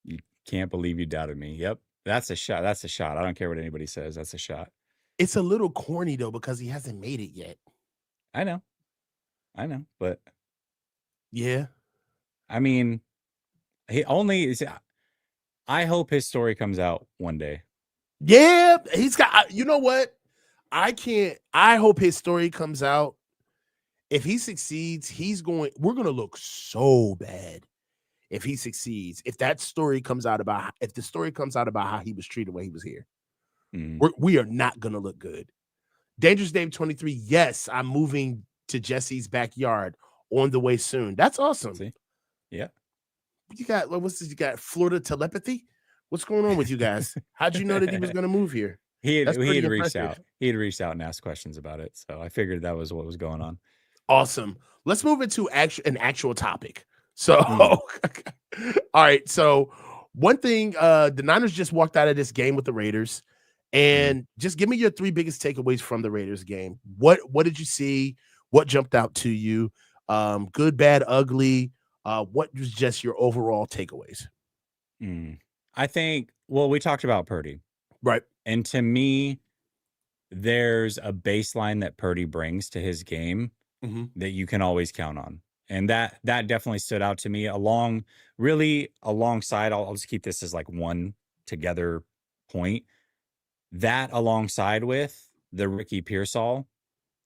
Speaker 2: You can't believe you doubted me. Yep. That's a shot. That's a shot. I don't care what anybody says. That's a shot.
Speaker 1: It's a little corny though because he hasn't made it yet.
Speaker 2: I know, but
Speaker 1: yeah.
Speaker 2: I mean, he only is. I hope his story comes out one day.
Speaker 1: Yeah, he's got. You know what? I hope his story comes out. If he succeeds, we're going to look so bad if he succeeds. If the story comes out about how he was treated when he was here, we are not going to look good. Dangerous Dave 23. Yes, I'm moving to Jesse's backyard on the way soon. That's awesome.
Speaker 2: See? Yeah.
Speaker 1: You got, you got Florida telepathy? What's going on with you guys? How'd you know that he was going to move here?
Speaker 2: He had reached out. He had reached out and asked questions about it. So I figured that was what was going on.
Speaker 1: Awesome. Let's move into an actual topic. So, all right. So, one thing, the Niners just walked out of this game with the Raiders, and just give me your 3 biggest takeaways from the Raiders game. What did you see? What jumped out to you? Good, bad, ugly. What was just your overall takeaways?
Speaker 2: I think, well, we talked about Purdy.
Speaker 1: Right.
Speaker 2: And to me, there's a baseline that Purdy brings to his game that you can always count on. And that definitely stood out to me alongside, I'll just keep this as like one together point. That alongside with the Ricky Pearsall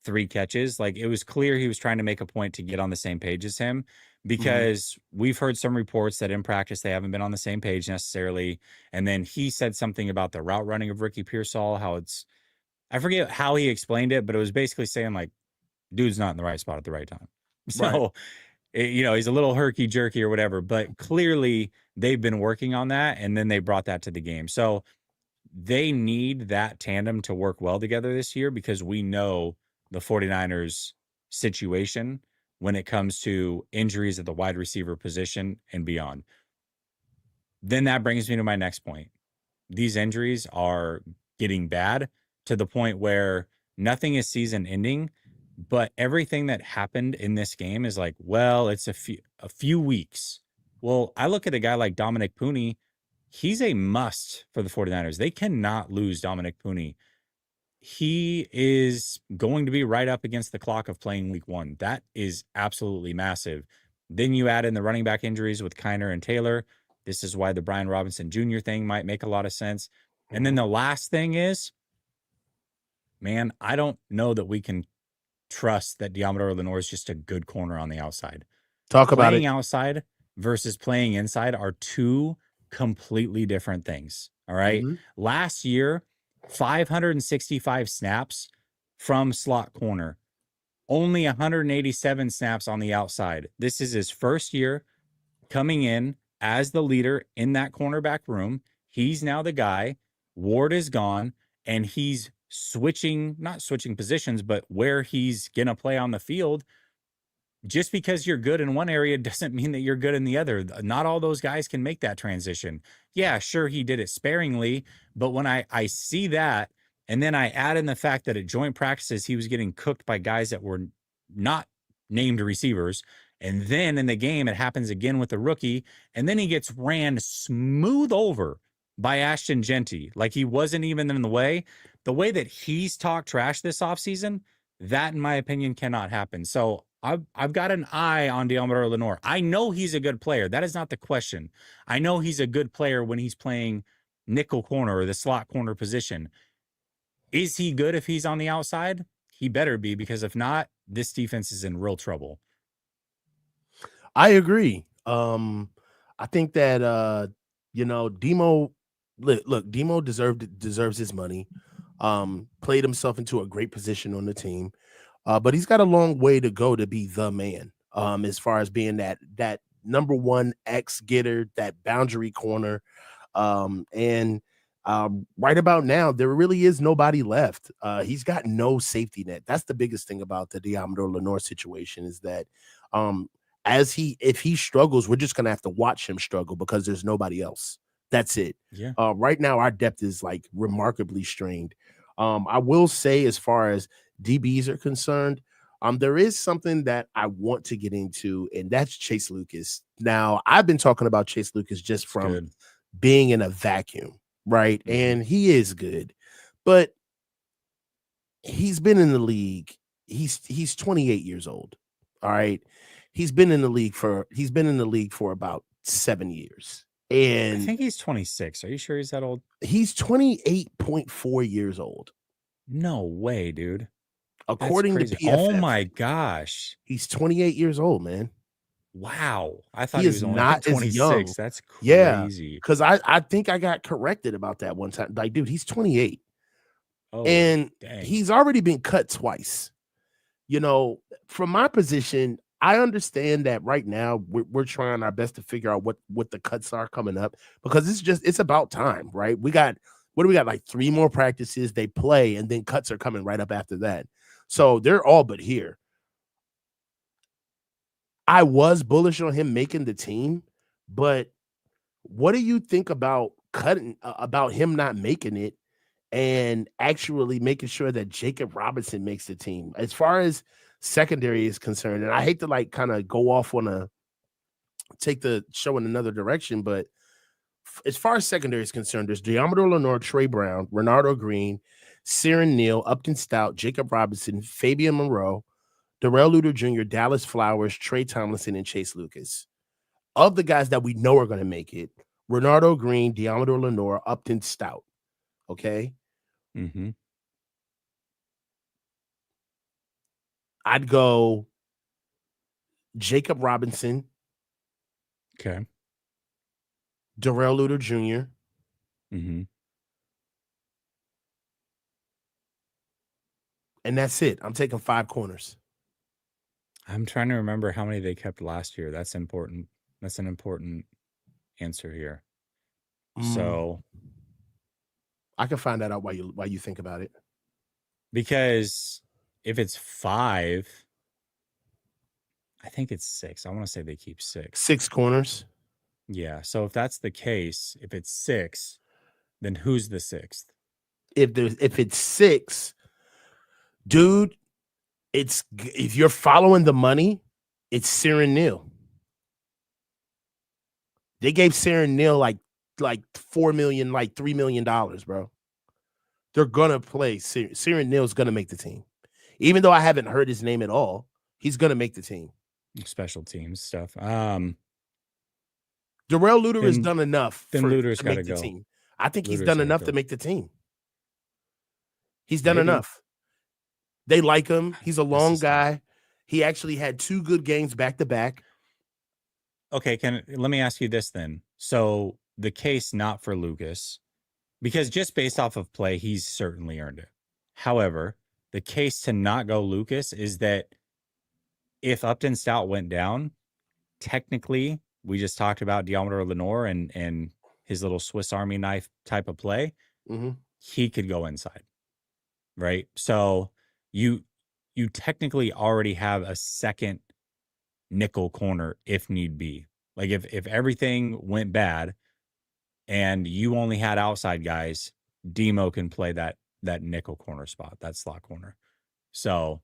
Speaker 2: 3 catches, like it was clear he was trying to make a point to get on the same page as him, because we've heard some reports that in practice they haven't been on the same page necessarily. And then he said something about the route running of Ricky Pearsall, I forget how he explained it, but it was basically saying like, dude's not in the right spot at the right time. So, he's a little herky jerky or whatever, but clearly they've been working on that. And then they brought that to the game. So they need that tandem to work well together this year, because we know the 49ers situation when it comes to injuries at the wide receiver position and beyond. Then that brings me to my next point. These injuries are getting bad to the point where nothing is season ending, but everything that happened in this game is like, well, it's a few weeks. Well, I look at a guy like Dominic Pooney. He's a must for the 49ers. They cannot lose Dominic Pooney. He is going to be right up against the clock of playing week 1. That is absolutely massive. Then you add in the running back injuries with Kiner and Taylor. This is why the Brian Robinson Jr. thing might make a lot of sense. And then the last thing is, man, I don't know that we can trust that Diamador Lenore is just a good corner on the outside.
Speaker 1: Talk about it.
Speaker 2: Playing outside versus playing inside are 2 completely different things. All right. Last year, 565 snaps from slot corner, only 187 snaps on the outside. This is his first year coming in as the leader in that cornerback room. He's now the guy. Ward is gone, and he's not switching positions, but where he's going to play on the field. Just because you're good in one area doesn't mean that you're good in the other. Not all those guys can make that transition. Yeah, sure, he did it sparingly, but when I see that, and then I add in the fact that at joint practices, he was getting cooked by guys that were not named receivers, and then in the game, it happens again with the rookie, and then he gets ran smooth over by Ashton Genty. Like, he wasn't even in the way. The way that he's talked trash this offseason, that, in my opinion, cannot happen. So I've got an eye on Deommodore Lenoir. I know he's a good player. That is not the question. I know he's a good player when he's playing nickel corner or the slot corner position. Is he good if he's on the outside? He better be, because if not, this defense is in real trouble.
Speaker 1: I agree. I think that Demo, look, Demo deserves his money. Played himself into a great position on the team. But he's got a long way to go to be the man. As far as being that number one X getter, that boundary corner. And right about now, there really is nobody left. He's got no safety net. That's the biggest thing about the Deommodore Lenoir situation, is that if he struggles, we're just gonna have to watch him struggle because there's nobody else. That's it.
Speaker 2: Yeah.
Speaker 1: Right now, our depth is like remarkably strained. I will say, as far as DBs are concerned, there is something that I want to get into, and that's Chase Lucas. Now, I've been talking about Chase Lucas just from
Speaker 2: Good.
Speaker 1: being in a vacuum, right?
Speaker 2: Mhm.
Speaker 1: And he is good, but he's been in the league. He's 28 years old. All right. He's been in the league for about 7 years.
Speaker 2: I
Speaker 1: And
Speaker 2: think he's 26. Are you sure he's that old?
Speaker 1: he's 28.4 years old.
Speaker 2: No way, dude. That's
Speaker 1: According to
Speaker 2: crazy. Oh
Speaker 1: PFF,
Speaker 2: my gosh.
Speaker 1: he's 28 years old, man.
Speaker 2: Wow. I thought
Speaker 1: He
Speaker 2: he
Speaker 1: is
Speaker 2: was only
Speaker 1: not as
Speaker 2: 26.
Speaker 1: young.
Speaker 2: That's
Speaker 1: Yeah.
Speaker 2: crazy.
Speaker 1: Because I think I got corrected about that one time. Like, dude, he's 28.
Speaker 2: Oh,
Speaker 1: And
Speaker 2: dang.
Speaker 1: he's already been cut twice. From my position, I understand that right now we're trying our best to figure out what the cuts are coming up, because it's about time, right? What do we got, like 3 more practices, they play, and then cuts are coming right up after that. So they're all but here. I was bullish on him making the team, but what do you think about about him not making it and actually making sure that Jacob Robinson makes the team? As far as secondary is concerned, and I hate to like kind of go off on a take the show in another direction, but as far as secondary is concerned, there's Deommodore Lenoir, Trey Brown, Renardo Green, Siren Neal, Upton Stout, Jacob Robinson, Fabian Moreau, Darrell Luter Jr., Dallas Flowers, Trey Tomlinson, and Chase Lucas. Of the guys that we know are going to make it, Renardo Green, Deommodore Lenoir, Upton Stout. Okay.
Speaker 2: Mm-hmm.
Speaker 1: I'd go Jacob Robinson,
Speaker 2: Okay.
Speaker 1: Darrell Luter Jr.,
Speaker 2: Mm-hmm.
Speaker 1: and that's it. I'm taking 5 corners.
Speaker 2: I'm trying to remember how many they kept last year. That's important. That's an important answer here. So,
Speaker 1: I can find that out while you think about it.
Speaker 2: because if it's 5, I think it's 6. I want to say they keep 6.
Speaker 1: 6 corners.
Speaker 2: Yeah. So if that's the case, if it's 6, then who's the 6th?
Speaker 1: If it's 6, dude, if you're following the money, it's Siren Neal. They gave Siren Neal like $4 million, like $3 million, bro. They're gonna play. Siren Neal's gonna make the team. Even though I haven't heard his name at all, he's gonna make the team.
Speaker 2: Special teams stuff.
Speaker 1: Darrell Luter has done enough
Speaker 2: then Luter's
Speaker 1: to
Speaker 2: got to
Speaker 1: make the
Speaker 2: go.
Speaker 1: team. I think he's
Speaker 2: Luter's
Speaker 1: done
Speaker 2: gotta
Speaker 1: enough
Speaker 2: go.
Speaker 1: to make the team. He's done
Speaker 2: Maybe.
Speaker 1: enough. They like him. He's a long
Speaker 2: is tough.
Speaker 1: guy. He actually had 2 good games back to back.
Speaker 2: Okay, let me ask you this then. So the case not for Lucas, because just based off of play, he's certainly earned it. However, the case to not go Lucas is that if Upton Stout went down, technically, we just talked about Deommodore Lenoir and his little Swiss Army knife type of play.
Speaker 1: Mm-hmm.
Speaker 2: He could go inside, right? So you technically already have a second nickel corner if need be. Like if everything went bad and you only had outside guys, Demo can play that nickel corner spot, that slot corner. So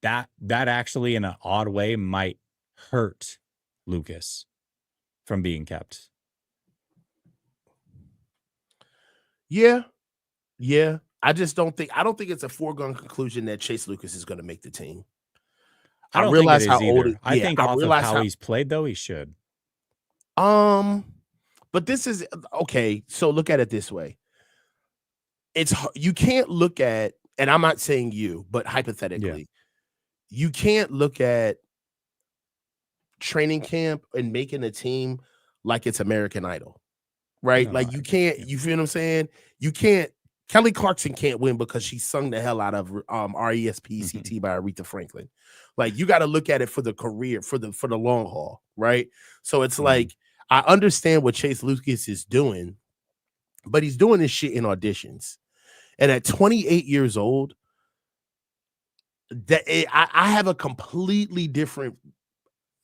Speaker 2: that actually in an odd way might hurt Lucas from being kept.
Speaker 1: Yeah, yeah. I don't think it's a foregone conclusion that Chase Lucas is going to make the team.
Speaker 2: I
Speaker 1: I
Speaker 2: don't think it
Speaker 1: realize how
Speaker 2: is
Speaker 1: old
Speaker 2: either. I think
Speaker 1: I
Speaker 2: off of
Speaker 1: realize
Speaker 2: how
Speaker 1: how
Speaker 2: he's played, though, he should.
Speaker 1: um but this is okay, so look at it this way. You can't look at, and I'm not saying you, but
Speaker 2: Yeah.
Speaker 1: hypothetically, you can't look at training camp and making a team like it's American Idol, right?
Speaker 2: No,
Speaker 1: Like you can't,
Speaker 2: yeah.
Speaker 1: you feel what I'm saying? You can't. Kelly Clarkson can't win because she sung the hell out of RESPCT by Aretha Franklin. Like you got to look at it for the career, for the long haul, right? So it's
Speaker 2: Mhm.
Speaker 1: like I understand what Chase Lucas is doing, but he's doing this shit in auditions. And at 28 years old, I have a completely different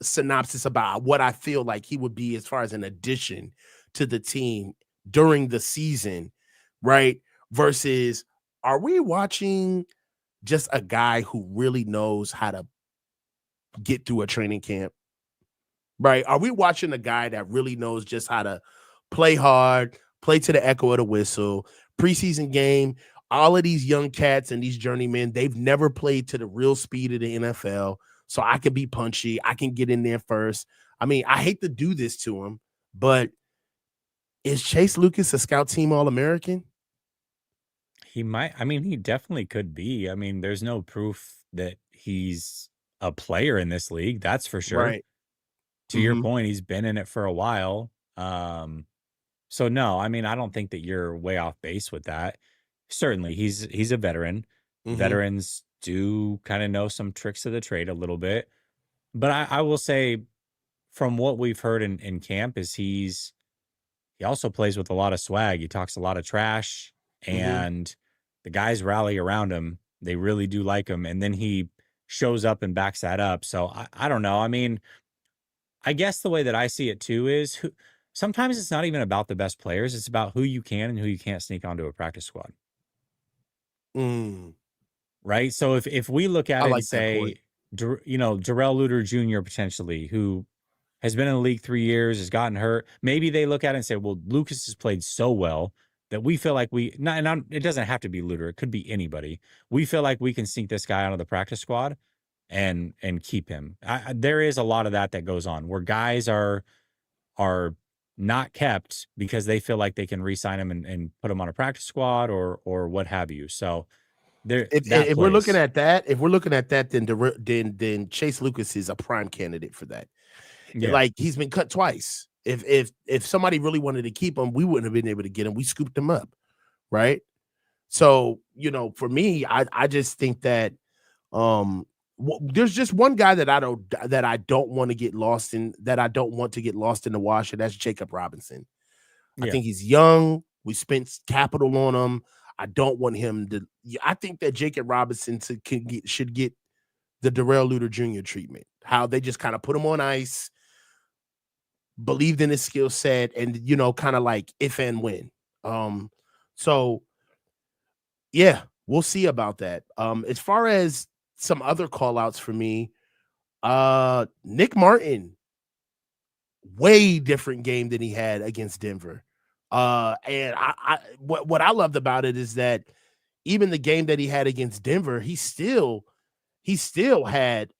Speaker 1: synopsis about what I feel like he would be as far as an addition to the team during the season, right? Versus, are we watching just a guy who really knows how to get through a training camp, right? Are we watching a guy that really knows just how to play hard, play to the echo of the whistle, preseason game? All of these young cats and these journeymen, they've never played to the real speed of the NFL. So I can be punchy. I can get in there first. I mean, I hate to do this to him, but is Chase Lucas a scout team All American?
Speaker 2: He might. I mean, he definitely could be. I mean, there's no proof that he's a player in this league. That's for sure.
Speaker 1: Right.
Speaker 2: To your
Speaker 1: Mm-hmm.
Speaker 2: point, he's been in it for a while. So no, I mean, I don't think that you're way off base with that. Certainly, he's a veteran.
Speaker 1: Mm-hmm.
Speaker 2: Veterans do kind of know some tricks of the trade a little bit. But I will say, from what we've heard in camp, is he also plays with a lot of swag. He talks a lot of trash,
Speaker 1: Mm-hmm.
Speaker 2: and the guys rally around him. They really do like him. And then he shows up and backs that up. So I don't know. I mean, I guess the way that I see it too is sometimes it's not even about the best players. It's about who you can and who you can't sneak onto a practice squad.
Speaker 1: Mm.
Speaker 2: Right. So if we look at
Speaker 1: I
Speaker 2: it and
Speaker 1: like that point.
Speaker 2: say, Jarrell Luter Jr. potentially, who has been in the league 3 years, has gotten hurt. Maybe they look at it and say, well, Lucas has played so well that we feel like it doesn't have to be Luter. It could be anybody. We feel like we can sink this guy out of the practice squad and keep him. There is a lot of that goes on where guys are not kept because they feel like they can re-sign him and put him on a practice squad or what have you. So there that
Speaker 1: If we're looking
Speaker 2: plays.
Speaker 1: at that, then Chase Lucas is a prime candidate for that.
Speaker 2: Yeah.
Speaker 1: Like he's been cut twice. If somebody really wanted to keep him, we wouldn't have been able to get him. We scooped him up, right? So for me, I just think that there's just one guy that I don't want to get lost in that I don't want to get lost in the wash, and that's Jacob Robinson. I
Speaker 2: Yeah.
Speaker 1: think he's young. We spent capital on him. I don't want him to. I think that Jacob Robinson should get the Darrell Luter Jr. treatment. How they just kind of put him on ice, believed in his skill set, and kind of like if and when. So yeah, we'll see about that. As far as some other call outs for me, Nick Martin, way different game than he had against Denver. And what I loved about it is that even the game that he had against Denver, he still had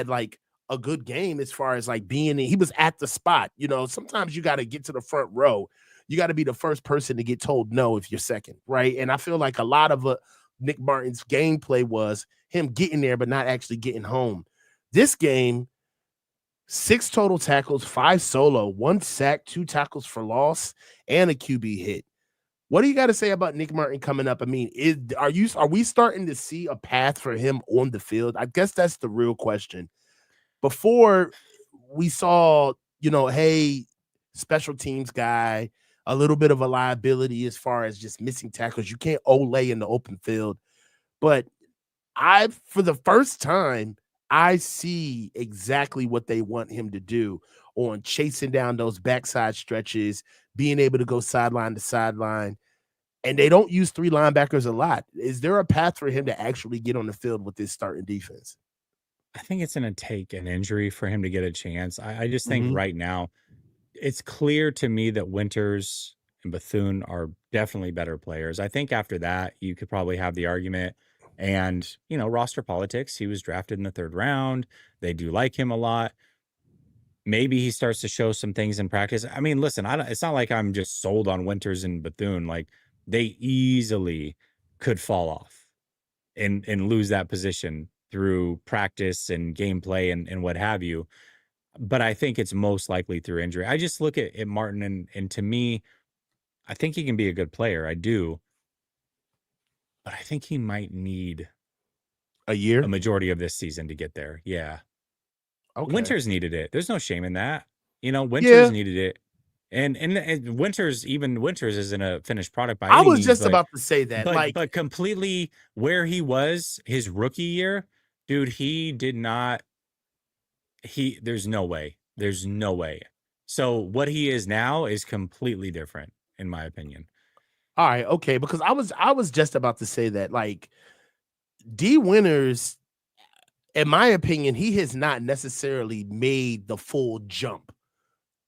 Speaker 1: like a good game as far as like he was at the spot. Sometimes you got to get to the front row. You got to be the first person to get told no if you're second, right? And I feel like a lot of Nick Martin's gameplay was him getting there but not actually getting home. This game, 6 total tackles, 5 solo, 1 sack, 2 tackles for loss, and a QB hit. What do you got to say about Nick Martin coming up? I mean, are we starting to see a path for him on the field? I guess that's the real question. Before we saw, hey, special teams guy, a little bit of a liability as far as just missing tackles. You can't Olay in the open field. But for the first time, I see exactly what they want him to do on chasing down those backside stretches, being able to go sideline to sideline. And they don't use 3 linebackers a lot. Is there a path for him to actually get on the field with this starting defense?
Speaker 2: I think it's gonna take an injury for him to get a chance. I just think
Speaker 1: Mhm.
Speaker 2: right now it's clear to me that Winters and Bethune are definitely better players. I think after that, you could probably have the argument. And, roster politics, he was drafted in the 3rd round. They do like him a lot. Maybe he starts to show some things in practice. I mean, listen, it's not like I'm just sold on Winters and Bethune. Like, they easily could fall off and lose that position through practice and gameplay and what have you. But I think it's most likely through injury. I just look at Martin, and to me, I think he can be a good player. I do. But I think he might need
Speaker 1: A
Speaker 2: a
Speaker 1: year?
Speaker 2: majority of this season to get there. Yeah.
Speaker 1: Okay.
Speaker 2: Winters needed it. There's no shame in that. Winters
Speaker 1: Yeah.
Speaker 2: needed it. And Winters isn't a finished product by
Speaker 1: I
Speaker 2: any
Speaker 1: was
Speaker 2: means,
Speaker 1: just
Speaker 2: but
Speaker 1: about to say that.
Speaker 2: but
Speaker 1: Like,
Speaker 2: but completely where he was his rookie year, dude, he did not there's no way. There's no way. So what he is now is completely different, in my opinion.
Speaker 1: all right, okay, because I was just about to say that, like, D Winters, in my opinion, he has not necessarily made the full jump.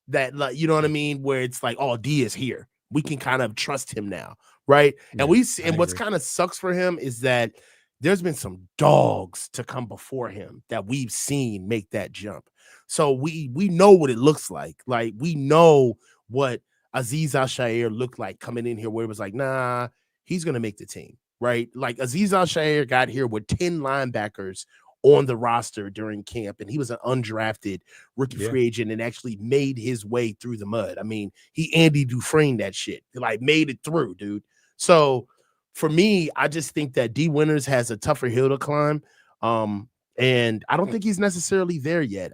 Speaker 1: That, like, you know what I mean? Where it's like, oh, D is here. We can kind of trust him now, right? And
Speaker 2: Yeah, I
Speaker 1: and what's
Speaker 2: agree.
Speaker 1: kind of sucks for him is that there's been some dogs to come before him that we've seen make that jump. So we know what it looks like. Like, we know what Aziz Al-Shair looked like coming in here, where it was like, nah, he's gonna make the team, right? Like, Aziz Al-Shair got here with 10 linebackers on the roster during camp, and he was an undrafted rookie
Speaker 2: Yeah.
Speaker 1: free agent and actually made his way through the mud. I mean, he Andy Dufresne that shit, like, made it through, dude. So for me, I just think that D Winters has a tougher hill to climb. And I don't think he's necessarily there yet.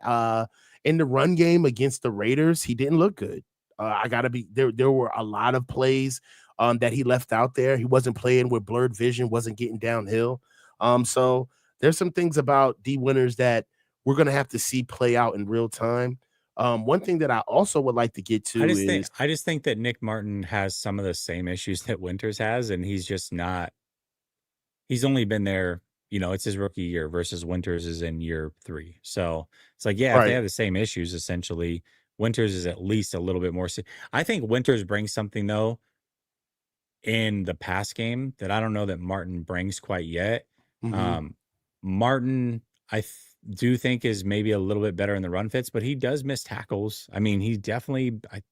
Speaker 1: In the run game against the Raiders, he didn't look good. I gotta be there. There were a lot of plays that he left out there. He wasn't playing with blurred vision, wasn't getting downhill. So there's some things about D Winters that we're gonna have to see play out in real time. One thing that I also would like to get to is
Speaker 2: I just think that Nick Martin has some of the same issues that Winters has, and he's just not. He's only been there, it's his rookie year versus Winters is in year 3. So it's like, yeah, if they
Speaker 1: right.
Speaker 2: have the same issues, essentially, Winters is at least a little bit more. I think Winters brings something though in the pass game that I don't know that Martin brings quite yet.
Speaker 1: Mhm.
Speaker 2: Um, Martin, do think is maybe a little bit better in the run fits, but he does miss tackles. I mean, I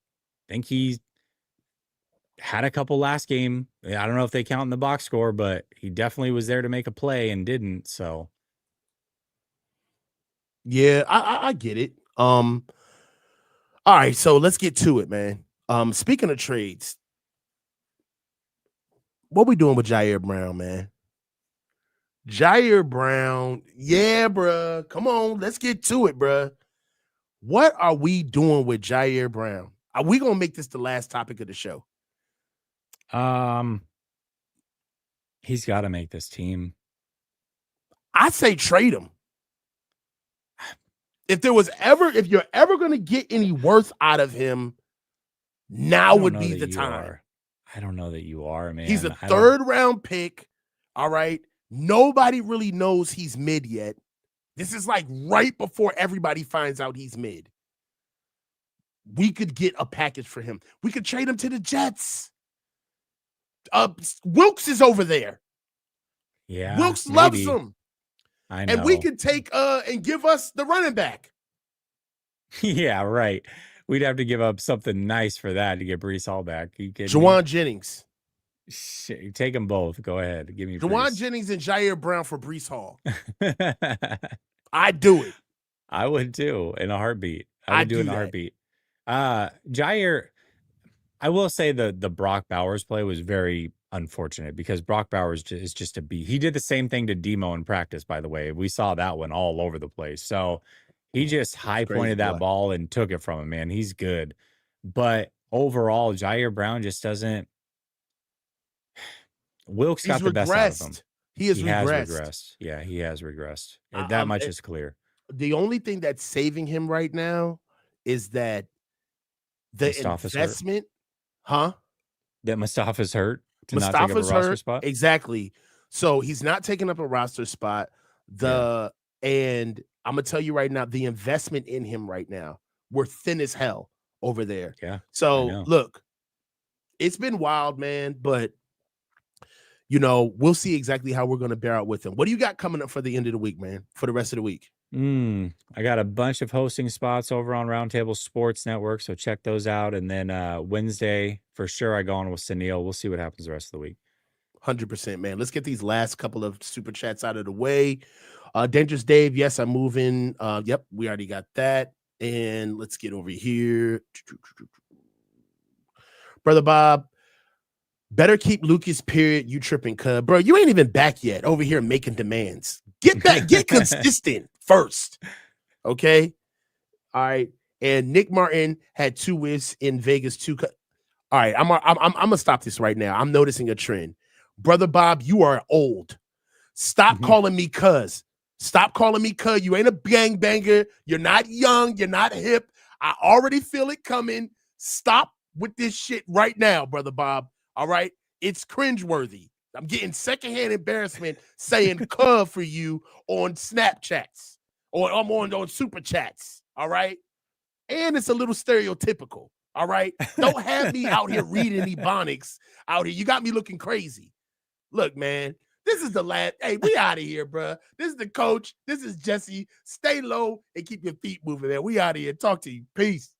Speaker 2: think he had a couple last game. I don't know if they count in the box score, but he definitely was there to make a play and didn't. So
Speaker 1: Yeah, I get it. All right, so let's get to it, man. Speaking of trades, what we doing with Jair Brown, man? Jair Brown, yeah, bruh. Come on, let's get to it, bruh. What are we doing with Jair Brown? Are we gonna make this the last topic of the show?
Speaker 2: um he's got to make this team.
Speaker 1: I say trade him. If you're ever gonna get any worth out of him,
Speaker 2: I
Speaker 1: now
Speaker 2: don't
Speaker 1: would
Speaker 2: know
Speaker 1: be
Speaker 2: that
Speaker 1: the
Speaker 2: you
Speaker 1: time.
Speaker 2: are. I don't know that you are,
Speaker 1: He's a
Speaker 2: man. I don't.
Speaker 1: third round pick. All right. Nobody really knows he's mid yet. This is like right before everybody finds out he's mid. We could get a package for him. We could trade him to the Jets. Wilkes is over there.
Speaker 2: Yeah,
Speaker 1: Wilkes loves
Speaker 2: maybe.
Speaker 1: him.
Speaker 2: I
Speaker 1: And we
Speaker 2: know.
Speaker 1: could take and give us the running back.
Speaker 2: Yeah, right. We'd have to give up something nice for that to get Brees Hall back. Are you kidding me?
Speaker 1: Jawan Jennings.
Speaker 2: Shit, take them both. Go ahead. Give me
Speaker 1: Jawan
Speaker 2: Brees.
Speaker 1: Jennings and Jair Brown for Brees Hall. I'd do it.
Speaker 2: I would too, in a heartbeat. I would
Speaker 1: I'd
Speaker 2: do it
Speaker 1: do
Speaker 2: in a
Speaker 1: that.
Speaker 2: heartbeat. Jair, I will say the Brock Bowers play was very unfortunate because Brock Bowers is just a beast. He did the same thing to Demo in practice, by the way. We saw that one all over the place. So he just
Speaker 1: It's
Speaker 2: high
Speaker 1: crazy,
Speaker 2: pointed that
Speaker 1: boy.
Speaker 2: ball and took it from him, man. He's good. But overall, Jair Brown just doesn't. Wilkes
Speaker 1: He's
Speaker 2: got the best out of him.
Speaker 1: regressed. He has
Speaker 2: He has
Speaker 1: regressed.
Speaker 2: regressed. Yeah, he has regressed. That much is clear.
Speaker 1: The only thing that's saving him right now is that the
Speaker 2: Mustafa's hurt.
Speaker 1: investment, huh?
Speaker 2: That Mustafa's hurt to not take up a
Speaker 1: Mustafa's
Speaker 2: roster
Speaker 1: hurt.
Speaker 2: spot.
Speaker 1: Exactly. So he's not taking up a roster spot.
Speaker 2: Yeah.
Speaker 1: And I'm gonna tell you right now, the investment in him right now, we're thin as hell over there.
Speaker 2: Yeah. I
Speaker 1: So
Speaker 2: know.
Speaker 1: look, It's been wild, man, but you know, we'll see exactly how we're going to bear out with him. What do you got coming up for the end of the week, man? For the rest of the week?
Speaker 2: I got a bunch of hosting spots over on Roundtable Sports Network, so check those out. And then Wednesday, for sure, I go on with Sunil. We'll see what happens the rest of the week.
Speaker 1: 100%, man. Let's get these last couple of super chats out of the way. Dangerous Dave, yes, I'm moving. Yep, we already got that. And let's get over here. Brother Bob, better keep Lucas, period. You tripping, cuz. Bro, you ain't even back yet over here making demands. Get back, get consistent first. Okay. All right. And Nick Martin had 2 wins in Vegas, 2. All right, I'm gonna stop this right now. I'm noticing a trend. Brother Bob, you are old. Stop calling me cuz. Stop calling me cuz. You ain't a gangbanger. You're not young. You're not hip. I already feel it coming. Stop with this shit right now, Brother Bob. All right? It's cringeworthy. I'm getting secondhand embarrassment saying cuz for you on Snapchats or I'm on super chats. All right? And it's a little stereotypical. All right? Don't have me out here reading Ebonics out here. You got me looking crazy. Look, man, this is the last. Hey, we out of here, bro. This is the coach. This is Jesse. Stay low and keep your feet moving, man. We out of here. Talk to you. Peace.